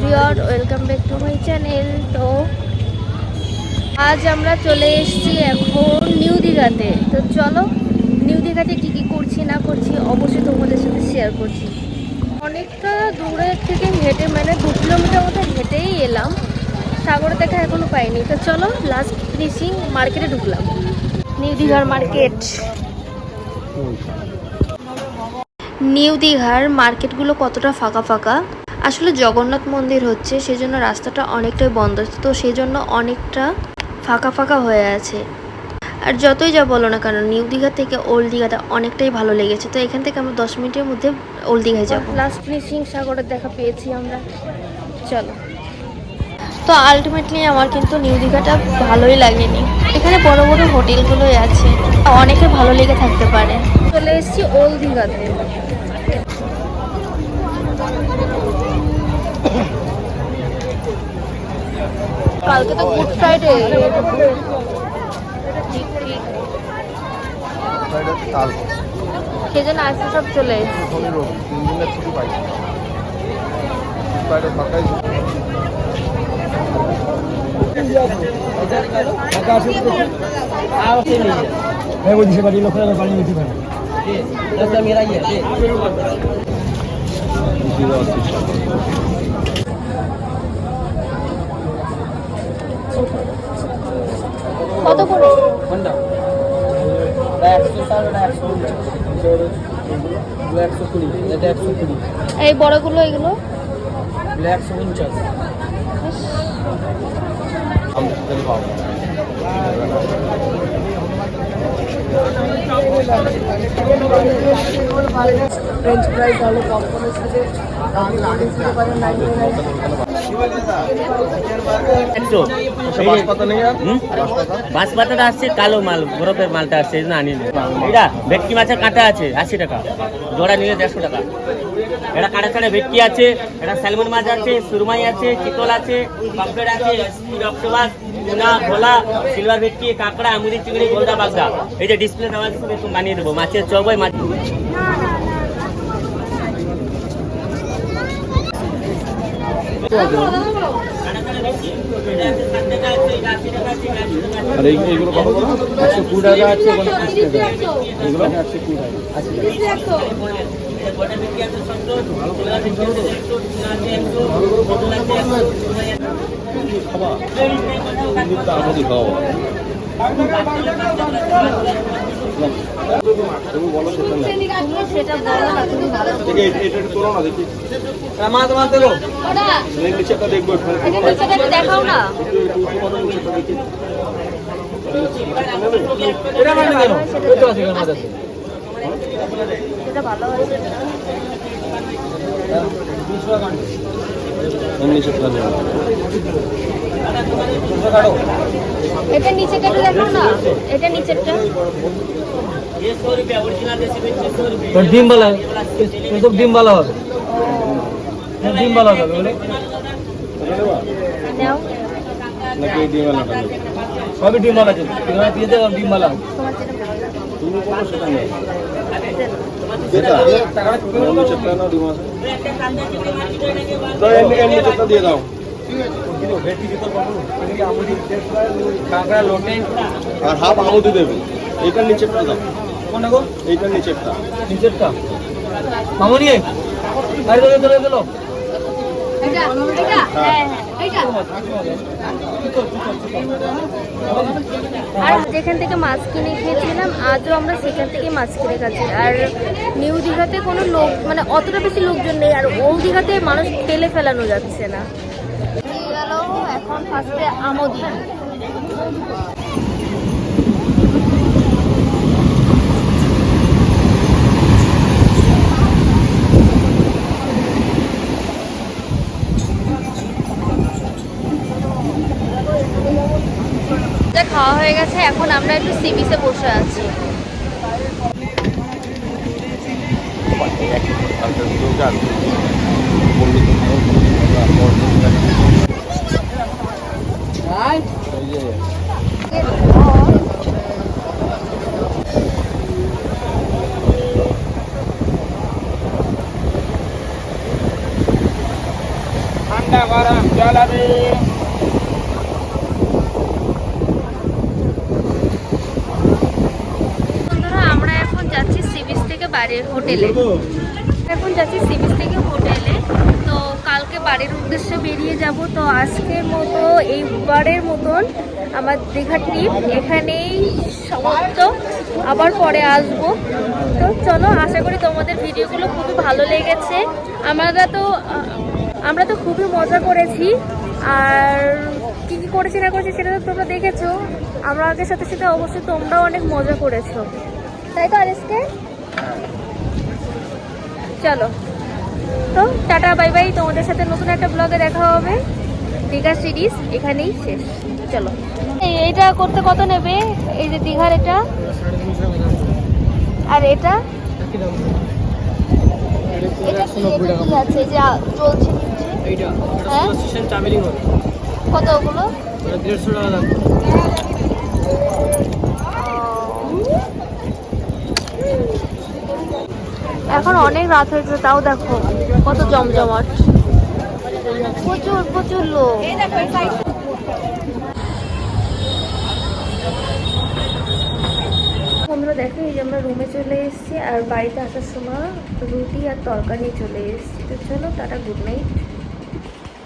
Everyone, welcome back to my channel. তো আজ আমরা চলে এসেছি এখন নিউ দীঘাতে। তো চলো নিউ দীঘাতে কী কী করছি না করছি অবশ্যই তোমাদের সাথে শেয়ার করছি। অনেকটা দূরের থেকে হেঁটে, মানে 2 কিলোমিটার মতো হেঁটেই এলাম। সাগরে দেখা এখনো পাইনি। তো চলো লাস্ট ফিনিশিং মার্কেটে ঢুকলাম, নিউ দীঘার মার্কেট। নিউ দীঘার মার্কেটগুলো কতটা ফাঁকা ফাঁকা। আসলে জগন্নাথ মন্দির হচ্ছে, সেজন্য রাস্তাটা অনেকটাই বন্ধ, তো সেই জন্য অনেকটা ফাঁকা ফাঁকা হয়ে আছে। আর যতই যা বলো না কেন, নিউ দীঘা থেকে ওল্ড দীঘাটা অনেকটাই ভালো লেগেছে। তো এখান থেকে আমরা 10 মিনিটের মধ্যে ওল্ড দীঘায় যাবো। লাস্ট ফিনিশিং সাগরের দেখা পেয়েছি আমরা। চলো। তো আলটিমেটলি আমার কিন্তু নিউ দীঘাটা ভালোই লাগেনি। এখানে বড় বড় হোটেলগুলোই আছে, অনেকে ভালো লেগে থাকতে পারে। চলে এসেছি ওল্ড দীঘাতে। কালকে তো গুড ফ্রাইডে, সেজন্য আজকে সব চলে এসেছি। কত করে? এই বড়গুলো, এগুলো ফ্রেঞ্চ ফ্রাইজ হলো পপকর্নের সাথে বাঁশপাতাটা আসছে, কালো মাল, বরফের মালটা আসছে, এই জন্য আনি। এটা ভেটকি মাছের কাঁটা আছে 80 টাকা জোড়া, নিলে 150 টাকা। এটা কাঁটা ছাড়া ভেটকি আছে, এটা স্যালমন মাছ আছে, সুরমাই আছে, চিতল আছে, পাম্পলেট আছে, অক্টোপাস, টুনা, ভোলা, সিলভার ভেটকি, কাঁকড়া, আমুদি, চিংড়ি, গোলদা, বাগদা। এই যে ডিসপ্লে দেওয়া আছে, একটু বানিয়ে দেবো। মাছের চপ হয়, মাছ আর এইগুলো কত করে? 120 টাকা আছে, 130 টাকা। এগুলো 120 টাকা। তুমি বলো সেটা না, সেটা বলো না, তুমি ভালো। এটা একটু তোলো না দেখি। মাছ মাছ দেবো, নিচেটা দেখবো, দেখাও না। সেটা ভালো আছে। এটা নিচে কেটে দেখো না, এটা নিচেরটা। ডিম বালা, এসব ডিম বালা হবে, ডিম বালা হবে বলে নাও। নাকি এই ডিমালাটা নেবে? সবই ডিম বালা আছে, দিয়েছে ডিম বালা। তুমি বলো সেটা নেই, এটা নিচেরটা নাও, ডিম আছে তো এর নিচেরটা দিয়ে দাও। কাঁকড়া লোটে আর হাফ আমুদি দেবে। এইটার নিচেরটা দাও, কোনটা গো? এইটার নিচেরটা। নিচেরটা মামুনি আরে ধরে দিল। এটা এটা হ্যাঁ এটা। আর যেখান থেকে মাছ কিনে খেয়েছিলাম, আজও আমরা সেখান থেকে মাছ কিনে খাচ্ছি। আর নিউ দীঘাতে কোনো লোক, মানে অতটা বেশি লোকজন নেই, আর ওল্ড দীঘাতে মানুষ ঠেলে ফেলানো যাচ্ছে না। এখন ফার্স্টে আমোদি। খাওয়া হয়ে গেছে, এখন আমরা একটু সি বিচে বসে আছি। বন্ধুরা আমরা এখন যাচ্ছি সি বিচ থেকে বাড়ির হোটেলে। এখন যাচ্ছি সি বিচ থেকে হোটেলে। তো কালকে বাড়ির উদ্দেশ্যে বেরিয়ে যাব। তো আজকের মতো এইবারের মতন আমার দীঘা ট্রিপ এখানেই সমাপ্ত। আবার পরে আসবো। তো চলো, আশা করি তোমাদের ভিডিওগুলো খুবই ভালো লেগেছে। আমরা তো খুবই মজা করেছি। আর কি কি করেছি না করেছি সেটা তো তোমরা দেখেছো। আমাদের সাথে সাথে অবশ্যই তোমরাও অনেক মজা করেছো, তাই তো আজকে? চলো তো টাটা বাই বাই। তোমাদের সাথে নতুন একটা ব্লগে দেখা হবে। দীঘা সিরিজ এখানেই শেষ। চলো, এইটা করতে কত নেবে? এই যে দীঘার এটা, আর এটা এটা কি আছে যে চলছে নিচে? হ্যাঁ কত ওগুলো? 150 টাকা দাম। এখন অনেক রাত হয়েছে, তাও দেখো কত জমজমাট, প্রচুর প্রচুর লোক। বন্ধুরা দেখো, এই যে আমরা রুমে চলে এসেছি আর বাড়িতে আসার সময় রুটি আর তরকারি চলে এসেছি। তো চলো টাটা, গুড নাইট।